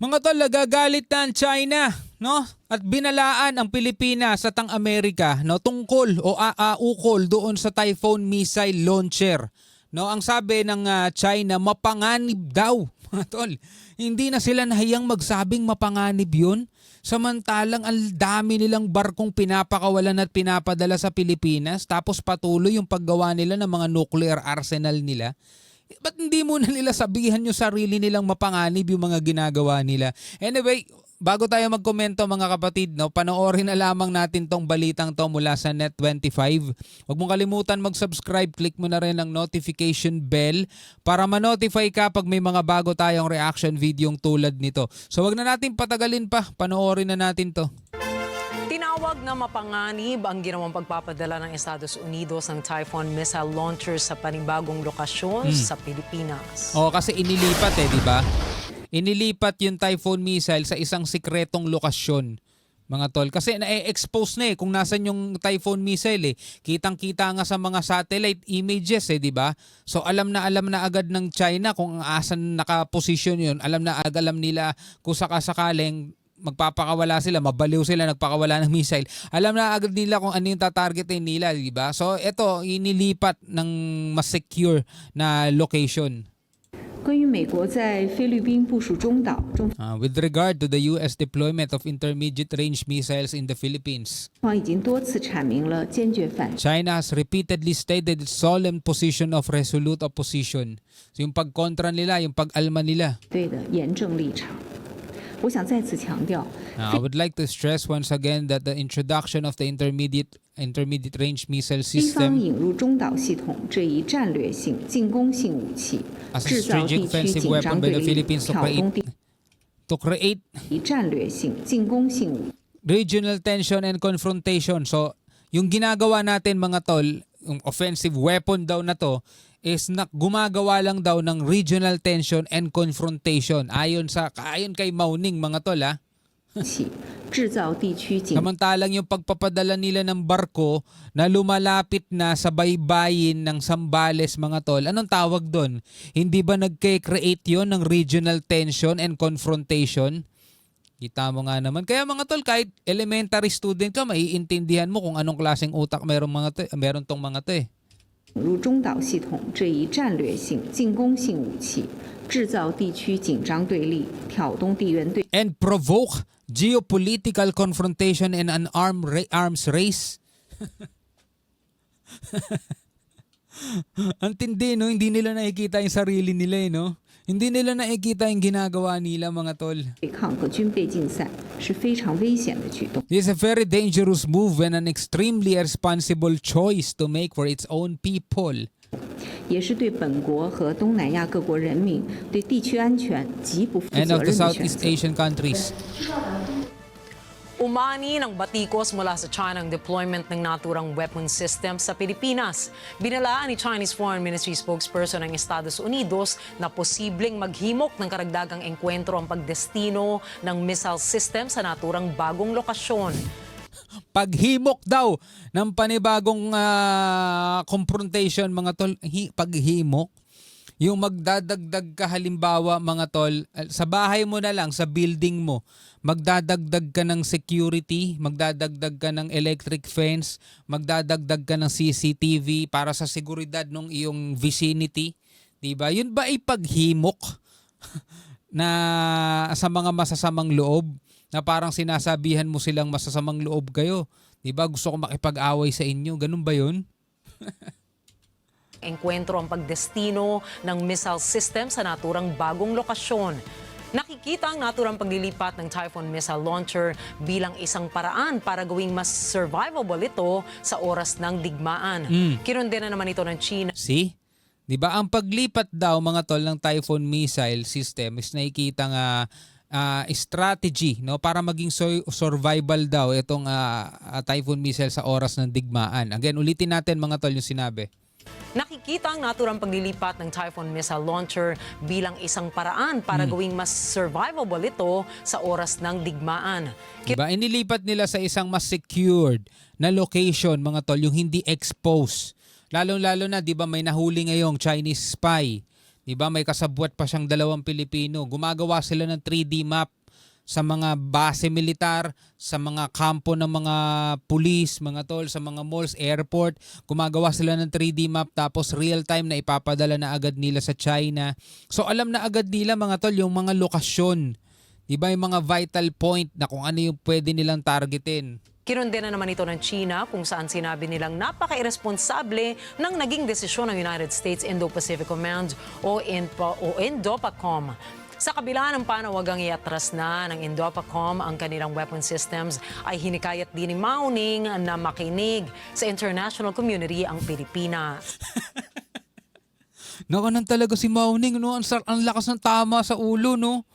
Mga tol, nagagalit na ang China, no? At binalaan ang Pilipinas at ang Amerika, no, tungkol o ukol doon sa Typhoon missile launcher. No, ang sabi ng China, mapanganib daw. Mga tol, hindi na sila nahiyang magsabing mapanganib 'yun. Samantalang ang dami nilang barkong pinapakawalan at pinapadala sa Pilipinas, tapos patuloy yung paggawa nila ng mga nuclear arsenal nila. Ba't hindi muna nila sabihan yung sarili nilang mapanganib yung mga ginagawa nila? Anyway, bago tayo magkomento mga kapatid, no, panoorin na lamang natin tong balitang to mula sa Net25. Huwag mong kalimutan mag-subscribe, click mo na rin ang notification bell para ma-notify ka pag may mga bago tayong reaction videong tulad nito. So wag na natin patagalin pa, panoorin na natin to. Tinawag na mapanganib ang ginawang pagpapadala ng Estados Unidos ng Typhoon missile launcher sa panibagong lokasyon sa Pilipinas. Oo, kasi inilipat di ba? Inilipat yung Typhoon missile sa isang sikretong lokasyon, mga tol. Kasi na-expose na kung nasan yung Typhoon missile Kitang-kita nga sa mga satellite images di ba? So alam na agad ng China kung asan nakaposisyon yun. Alam nila kung sakasakaling magpapakawala sila, mabaliw sila, nagpakawala ng missile. Alam na agad nila kung ano yung tatargetin nila, di ba? So ito, inilipat ng mas secure na location. With regard to the U.S. deployment of intermediate-range missiles in the Philippines, China has repeatedly stated its solemn position of resolute opposition. So yung pagkontra nila, yung pag-alma nila. I would like to stress once again that the introduction of the intermediate range missile system as a strategic offensive weapon by the Philippines to create regional tension and confrontation. So, yung ginagawa natin mga tol, yung offensive weapon daw na to, is gumagawa lang daw ng regional tension and confrontation. Ayon kay Mauning mga tol Samantalang yung pagpapadala nila ng barko na lumalapit na sa baybayin ng Zambales mga tol, anong tawag doon? Hindi ba nagke-create yon ng regional tension and confrontation? Kita mo nga naman. Kaya mga tol, kahit elementary student ka, maiintindihan mo kung anong klaseng utak meron tong mga to 入中导系统这一战略性进攻性武器，制造地区紧张对立，挑动地缘对 and provoke geopolitical confrontation and an arms race. Ang tindi, no? Hindi nila nakikita yung sarili nila, no? Hindi nila nakikita yung ginagawa nila, mga tol. This is a very dangerous move and an extremely irresponsible choice to make for its own people. 也是对本国和东南亚各国人民对地区安全极不负责任 and of 的 the 选 Southeast 择。 Asian countries. Umani ng batikos mula sa China ang deployment ng naturang weapon system sa Pilipinas. Binalaan ni Chinese Foreign Ministry spokesperson ng Estados Unidos na posibleng maghimok ng karagdagang engkwentro ang pagdestino ng missile system sa naturang bagong lokasyon. Paghimok daw ng panibagong confrontation, mga tol. Paghimok. Yung magdadagdag ka halimbawa mga tol, sa bahay mo na lang, sa building mo, magdadagdag ka ng security, magdadagdag ka ng electric fence, magdadagdag ka ng CCTV para sa seguridad ng iyong vicinity. Diba? Yun ba ay paghimok na sa mga masasamang loob? Na parang sinasabihan mo silang masasamang loob kayo. Diba? Gusto ko makipag-away sa inyo. Ganun ba yun? Engkwentro ang pagdestino ng missile system sa naturang bagong lokasyon. Nakikita ang naturang paglilipat ng Typhoon missile launcher bilang isang paraan para gawing mas survivable ito sa oras ng digmaan. Kinondena naman ito ng China. See? Diba? Ang paglipat daw mga tol ng Typhoon missile system is nakikita nga strategy, no, para maging survival daw itong Typhoon missile sa oras ng digmaan. Again, ulitin natin mga tol yung sinabi. Nakikita ang naturang paglilipat ng Typhoon missile launcher bilang isang paraan para gawing mas survivable ito sa oras ng digmaan. Diba? Inilipat nila sa isang mas secured na location, mga tol, yung hindi exposed. Lalo-lalo na, di ba, may nahuli ngayong Chinese spy, Diba? May kasabwat pa siyang 2 Pilipino. Gumagawa sila ng 3D map sa mga base militar, sa mga kampo ng mga pulis, mga tol, sa mga malls, airport. Gumagawa sila ng 3D map tapos real time na ipapadala na agad nila sa China. So alam na agad nila mga tol yung mga lokasyon. Diba? Yung mga vital point na kung ano yung pwede nilang targetin. Kinundena naman ito ng China kung saan sinabi nilang napaka-irresponsable ng naging desisyon ng United States Indo-Pacific Command o INDOPACOM. Sa kabila ng panawagang iatras na ng INDOPACOM ang kanilang weapon systems, ay hinikayat din ni Mao Ning na makinig sa international community ang Pilipinas. Nakanan talaga si Mao Ning, no? Ang lakas ng tama sa ulo, no?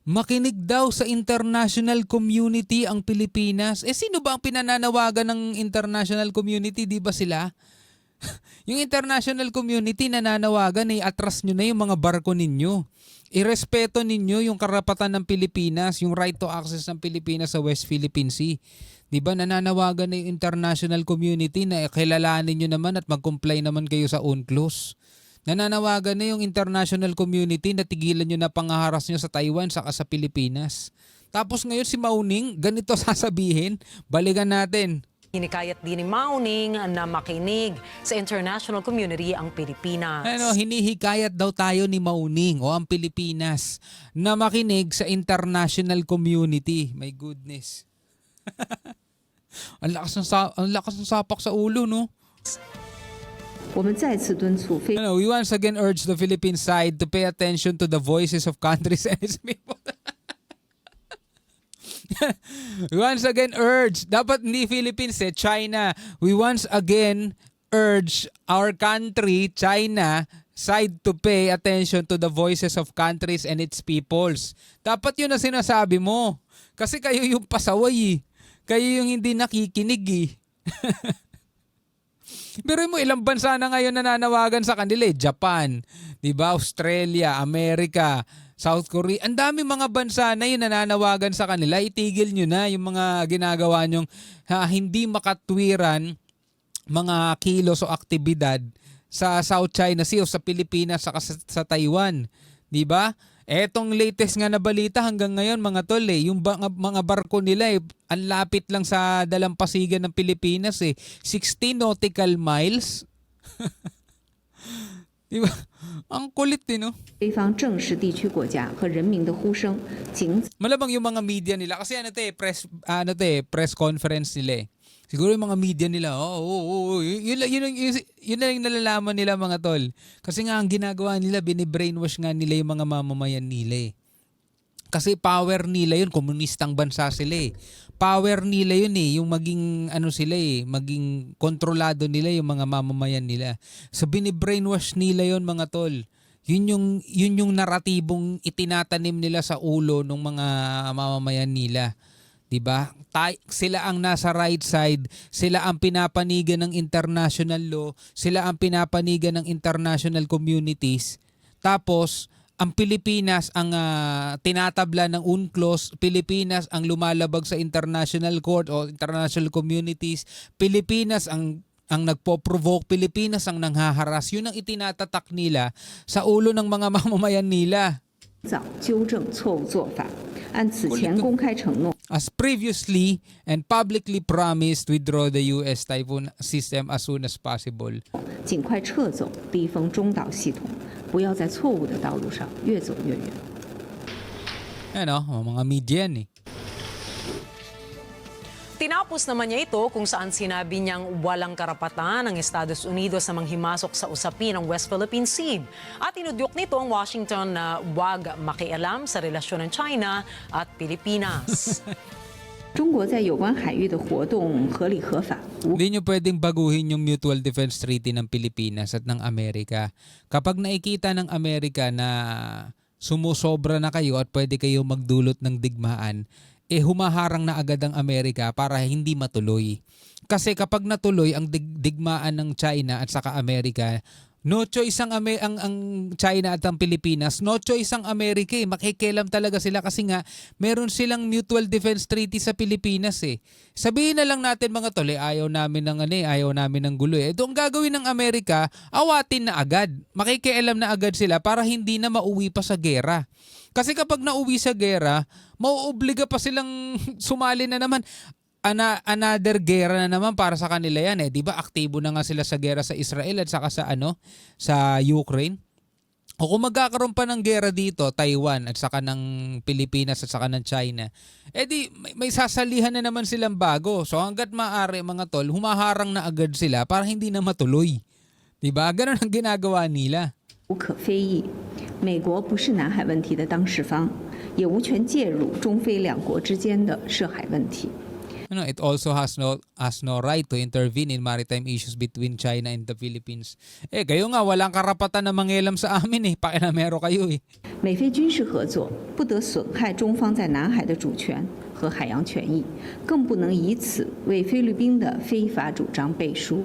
Makinig daw sa international community ang Pilipinas. Sino ba ang pinananawagan ng international community? Di ba sila? Yung international community nananawagan atras nyo na yung mga barko ninyo. Irespeto ninyo yung karapatan ng Pilipinas, yung right to access ng Pilipinas sa West Philippine Sea. Di ba nananawagan na yung international community na kilalanin nyo naman at mag-comply naman kayo sa UNCLOS. Nananawagan na yung international community na tigilan nyo na pangaharas nyo sa Taiwan saka sa Pilipinas. Tapos ngayon si Mao Ning, ganito sasabihin, balikan natin. Hinikayat din ni Mao Ning na makinig sa international community ang Pilipinas. Hinihikayat daw tayo ni Mao Ning o ang Pilipinas na makinig sa international community. My goodness. ang lakas ng sapak sa ulo, no? We once again urge the Philippine side to pay attention to the voices of countries and its people. We once again urge, dapat hindi Philippines China. We once again urge our country, China, side to pay attention to the voices of countries and its peoples. Dapat yun na sinasabi mo. Kasi kayo yung pasaway Kayo yung hindi nakikinig Pero mo ilang bansa na ngayon nananawagan sa kanila Japan, 'di ba? Australia, Amerika, South Korea. Ang dami mga bansa na yun nananawagan sa kanila. Itigil nyo na yung mga ginagawa nyong hindi makatwiran mga kilos o aktibidad sa South China Sea o sa Pilipinas sa Taiwan, 'di ba? Etong latest nga na balita hanggang ngayon mga tol yung mga barko nila ang lapit lang sa dalampasigan ng Pilipinas 16 nautical miles. Diba? Ang kulit no? Malamang yung mga media nila kasi press conference nila Siguro yung mga media nila, yun na yung nalalaman nila mga tol. Kasi nga ang ginagawa nila, binibrainwash nga nila yung mga mamamayan nila Kasi power nila yun, komunistang bansa sila Power nila yun yung maging maging kontrolado nila yung mga mamamayan nila. So binibrainwash nila yun mga tol. Yun yung naratibong itinatanim nila sa ulo ng mga mamamayan nila. Diba? Sila ang nasa right side, sila ang pinapanigan ng international law, sila ang pinapanigan ng international communities. Tapos, ang Pilipinas ang tinatabla ng UNCLOS, Pilipinas ang lumalabag sa international court o international communities, Pilipinas ang nagpo-provoke, Pilipinas ang nanghaharas. Yun ang itinatatak nila sa ulo ng mga mamamayan nila. As previously and publicly promised, withdraw the U.S. Typhoon system as soon as possible. Mga media yan Tinapos naman niya ito kung saan sinabi niyang walang karapatan ng Estados Unidos na manghimasok sa usapin ng West Philippine Sea. At inudyok nito ang Washington na huwag makialam sa relasyon ng China at Pilipinas. Hindi nyo pwedeng baguhin yung Mutual Defense Treaty ng Pilipinas at ng Amerika. Kapag nakikita ng Amerika na sumusobra na kayo at pwede kayo magdulot ng digmaan, humaharang na agad ang Amerika para hindi matuloy. Kasi kapag natuloy ang digmaan ng China at saka Amerika, No choice ang China at ang Pilipinas. No choice ang Amerika eh. Makikialam talaga sila kasi nga meron silang mutual defense treaty sa Pilipinas eh. Sabihin na lang natin mga tol, ayaw namin ng ayaw namin ng gulo eh. Doon gagawin ng Amerika, awatin na agad. Makikialam na agad sila para hindi na mauwi pa sa gera. Kasi kapag nauwi sa gera, mauobliga pa silang sumali na naman. Another gera na naman para sa kanila yan eh. 'Di ba? Aktibo na nga sila sa gera sa Israel at saka sa Ukraine. O kung magkakaroon pa ng gera dito, Taiwan at saka ng Pilipinas at saka ng China, di may sasalihan na naman silang bago. So hangga't maaari mga tol, humaharang na agad sila para hindi na matuloy. 'Di ba? Ganun ang ginagawa nila. 无可非议，美国不是南海问题的当事方，也无权介入中非两国之间的涉海问题。 It also has no right to intervene in maritime issues between China and the Philippines. Kayo nga walang karapatan na mangialam sa amin eh. Pakinamero kayo eh. 美菲军事合作不得损害中方在南海的主权和海洋权益，更不能以此为菲律宾的非法主张背书。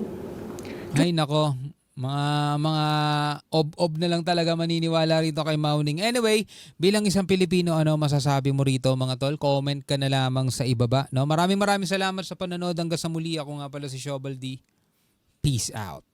Ay nako, mga ob-ob na lang talaga maniniwala rito kay Mauning. Anyway, bilang isang Pilipino, ano masasabi mo rito mga tol? Comment ka na lamang sa ibaba. No? Maraming salamat sa panonood. Hanggang sa muli, ako nga pala si Shobal D. Peace out.